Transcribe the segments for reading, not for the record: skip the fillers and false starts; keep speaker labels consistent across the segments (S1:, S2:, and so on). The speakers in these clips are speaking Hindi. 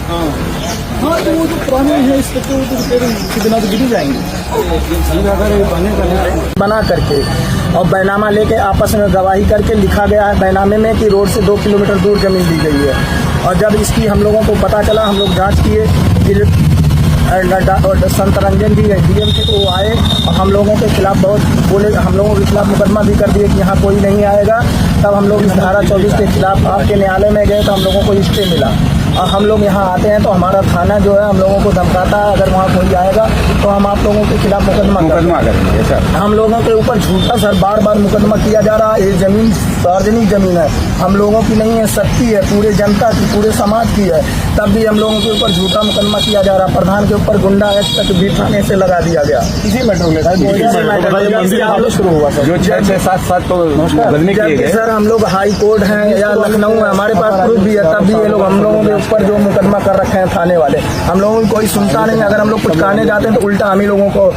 S1: हाँ तो वो जो पुराने हैं इस तो उसके बिना तो गिर ही जाएंगे।
S2: बना करके और बैनामा लेके आपस में गवाही करके लिखा गया है बैनामे में कि रोड से 2 किलोमीटर दूर जमीन दी गई है। और जब इसकी हम लोगों को पता चला, हम लोग जांच किए, फिर संत रंजन जी डीएम थे तो वो आए और हम लोगों के खिलाफ बहुत बोले, हम लोगों के खिलाफ मुकदमा भी कर दिए कि यहाँ कोई नहीं आएगा। तब हम लोग इस धारा 24 के खिलाफ आपके न्यायालय में गए तो हम लोगों को स्टे मिला। और हम लोग यहाँ आते हैं तो हमारा थाना जो है हम लोगों को धमकाता है, अगर वहाँ कोई आएगा तो हम आप लोगों के खिलाफ मुकदमा करेंगे सर। हम लोगों के ऊपर झूठा सर बार बार मुकदमा किया जा रहा है। ये जमीन सार्वजनिक जमीन है, हम लोगों की नहीं है, सबकी है, पूरे जनता की, पूरे समाज की है। तब भी हम लोगों के ऊपर झूठा मुकदमा किया जा रहा है। प्रधान के ऊपर गुंडा एक्ट तक भी थाने से लगा दिया गया। इसी मैटर में शुरू हुआ सर, जो 6-7 तो सर हम लोग हाई कोर्ट हैं या लखनऊ है, हमारे पास प्रूफ भी है। तब भी ये लोग हम लोगों के ऊपर जो मुकदमा कर रखे हैं थाने वाले, हम लोगों को कोई सुनता नहीं। अगर हम लोग कुछ कहने जाते हैं तो उल्टा हम ही लोगों को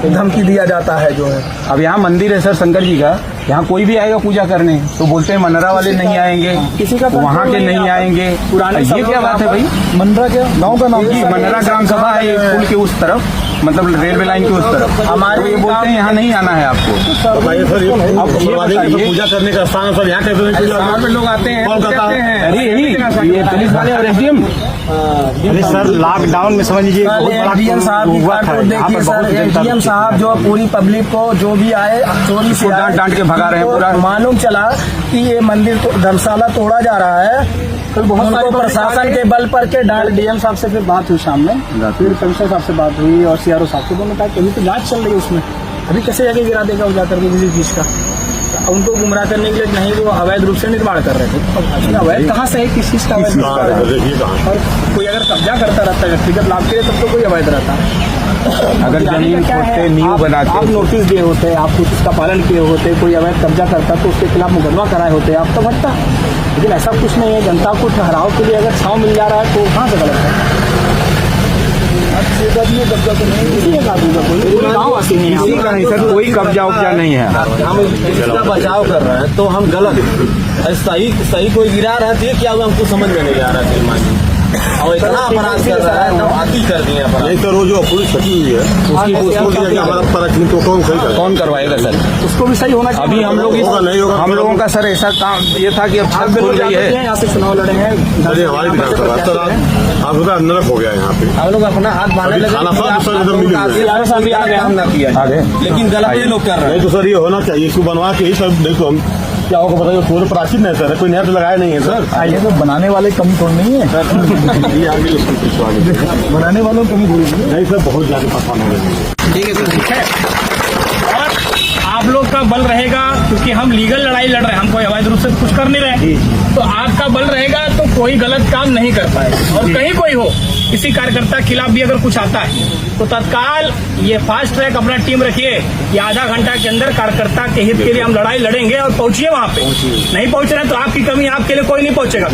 S2: धमकी दिया जाता है जो है।
S3: अब यहाँ मंदिर है सर शंकर जी का, यहाँ कोई भी आएगा पूजा करने तो बोलते हैं मनरा वाले नहीं आएंगे, किसी का वहाँ के नहीं आएंगे। पुराने ये क्या बात है भाई?
S1: मनरा क्या गाँव का नाम?
S3: मनरा ग्राम सभा है पुल के उस तरफ, मतलब रेलवे लाइन के उस तरफ। हमारे ये बोलते हैं यहाँ नहीं आना है आपको।
S4: पूजा करने का स्थान सर यहाँ कैसे
S3: लोग आते हैं? ये पुलिस वाले और एसडीएम
S4: सर लॉकडाउन में समझ लीजिए
S2: एसडीएम साहब देखिए सर, एसडीएम साहब जो पूरी पब्लिक को जो भी आए चोरी से
S3: डांट के भगा रहे हैं। पूरा
S2: मालूम चला कि ये मंदिर तो धर्मशाला तोड़ा जा रहा है, तो बहुत सारे प्रशासन के बल पर के डांट।
S1: डीएम साहब से फिर बात हुई शाम में, फिर कमिश्नर साहब से बात हुई और सीआरओ साहब से, दोनों कहा कि अभी तो जांच चल रही है उसमें, अभी कैसे जाके गिरा देगा वो जाकर के किसी चीज का। उनको गुमराह करने के लिए नहीं, वो अवैध रूप से निर्माण कर रहे थे। अवैध कहाँ से है, किस चीज का अवैध? और कोई अगर कब्जा करता रहता है व्यक्तिगत लाभ के लिए तब तो कोई अवैध रहता है।
S3: अगर जमीन खोदते नींव बनाते,
S1: आप नोटिस दिए होते, आप उसका पालन किए होते, कोई अवैध कब्जा करता तो उसके खिलाफ मुकदमा कराए होते, आप तो घटता। लेकिन ऐसा कुछ नहीं है। जनता को ठहराव के लिए अगर छांव मिल जा रहा है तो कहाँ से गलत है? कब्जा तो नहीं, किसी का
S3: नहीं सर, कोई कब्जा उपजा नहीं है।
S4: हम इसका बचाव कर रहे हैं तो हम गलत सही कोई गिरा रहे थे, क्या हमको समझ में नहीं आ रहा है। और इतना अपराध कर रहा है, नवाती कर दिए अपराध। तो रोज पुलिस फटी हुई है,
S3: कौन करवाएगा सर?
S1: उसको भी सही होना चाहिए।
S3: अभी हम लोगों का सर ऐसा काम ये था कि अब छत खुल गई है,
S1: यहाँ से चुनाव लड़े हैं,
S4: नरक हो गया यहाँ पे।
S2: हम लोग अपना हाथ बांधने लगे,
S4: लेकिन गलत ही लोग कर रहे हैं। तो सर ये होना चाहिए, इसको बनवा के ही सब देखो हम क्या होगा बताइए। पूरे प्राचीन है सर, कोई नया तो लगाया नहीं है सर।
S1: ये तो बनाने वाले कमी थोड़ी नहीं है, बनाने वालों की कमी थोड़ी
S4: नहीं सर, बहुत ज्यादा परेशान हो गए।
S1: ठीक है। और आप लोग का बल रहेगा, क्योंकि हम लीगल लड़ाई लड़ रहे हैं, हम कोई अवैध रूप से कुछ कर नहीं रहे, तो आपका बल रहेगा तो कोई गलत काम नहीं कर पाएगा। और कहीं कोई हो, किसी कार्यकर्ता के खिलाफ भी अगर कुछ आता है तो तत्काल ये फास्ट ट्रैक अपना टीम रखिए कि आधा घंटा के अंदर कार्यकर्ता के हित के लिए हम लड़ाई लड़ेंगे और पहुंचिए वहां पे। नहीं पहुंच रहे तो आपकी कमी, आपके लिए कोई नहीं पहुंचेगा।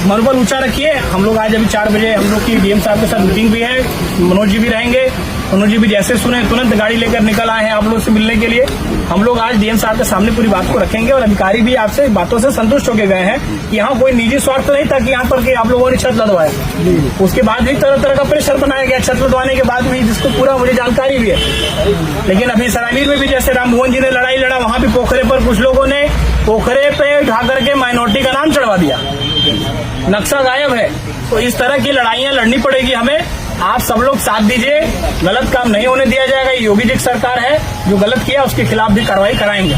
S1: मनोबल ऊंचा रखिए। हम लोग आज अभी 4 बजे हम लोग की डीएम साहब के साथ मीटिंग भी है, मनोज जी भी रहेंगे। मनोज जी भी जैसे सुने तुरंत गाड़ी लेकर निकल आए हैं आप लोग से मिलने के लिए। हम लोग आज डीएम साहब के सामने पूरी बात को रखेंगे और अधिकारी भी आपसे बातों से संतुष्ट होकर गए हैं कि यहाँ कोई निजी स्वार्थ नहीं था कि यहाँ पर कि आप लोगों ने छत लदवाए। उसके बाद भी तरह तरह का प्रेशर बनाया गया छत लदवाने के बाद भी, जिसको पूरा मुझे जानकारी भी है। लेकिन अभी सरायवीर में भी जैसे राम मोहन जी ने लड़ाई लड़ा, वहां भी पोखरे पर कुछ लोगों ने पोखरे पे उठा करके माइनॉरिटी का नाम चढ़वा दिया, नक्शा गायब है। तो इस तरह की लड़ाइयां लड़नी पड़ेगी हमें। आप सब लोग साथ दीजिए, गलत काम नहीं होने दिया जाएगा। योगी जी की सरकार है, जो गलत किया उसके खिलाफ भी कार्रवाई कराएंगे।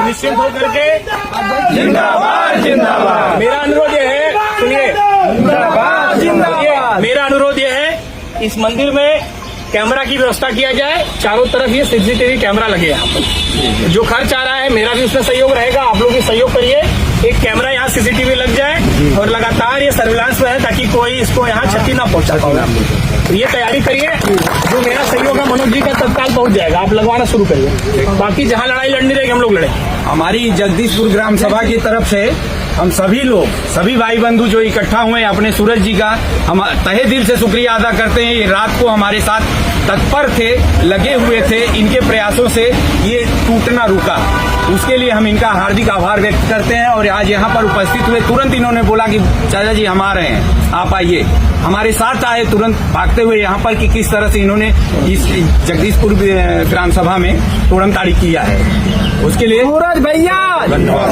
S1: निश्चित होकर के जिंदाबाद जिंदाबाद। मेरा अनुरोध ये है, सुनिए, मेरा अनुरोध ये है, इस मंदिर में कैमरा की व्यवस्था किया जाए, चारों तरफ ये सीसीटीवी कैमरा लगे यहाँ पर। जो खर्च आ रहा है मेरा भी उसमें सहयोग रहेगा, आप लोग भी सहयोग करिए। एक कैमरा यहाँ सीसीटीवी लग जाए और लगातार ये सर्विलांस में है ताकि कोई इसको यहाँ क्षति ना पहुंचा पाए। तो ये तैयारी करिए, जो मेरा सहयोग है मनोज जी का तत्काल पहुंच जाएगा, आप लगवाना शुरू करिए। बाकी जहाँ लड़ाई लड़नी रहेगी हम लोग लड़ेंगे।
S3: हमारी जगदीशपुर ग्राम सभा की तरफ से हम सभी लोग, सभी भाई बंधु जो इकट्ठा हुए हैं, अपने सूरज जी का हम तहे दिल से शुक्रिया अदा करते हैं। ये रात को हमारे साथ तत्पर थे, लगे हुए थे, इनके प्रयासों से ये टूटना रुका, उसके लिए हम इनका हार्दिक आभार व्यक्त करते हैं। और आज यहाँ पर उपस्थित हुए, तुरंत इन्होंने बोला कि चाचा जी हम आ रहे हैं, आप आइए, हमारे साथ आए तुरंत भागते हुए यहाँ पर कि किस तरह से इन्होंने इस जगदीशपुर ग्राम सभा में तोड़न ताड़ी किया है, उसके लिए
S2: सूरज भैया
S3: धन्यवाद।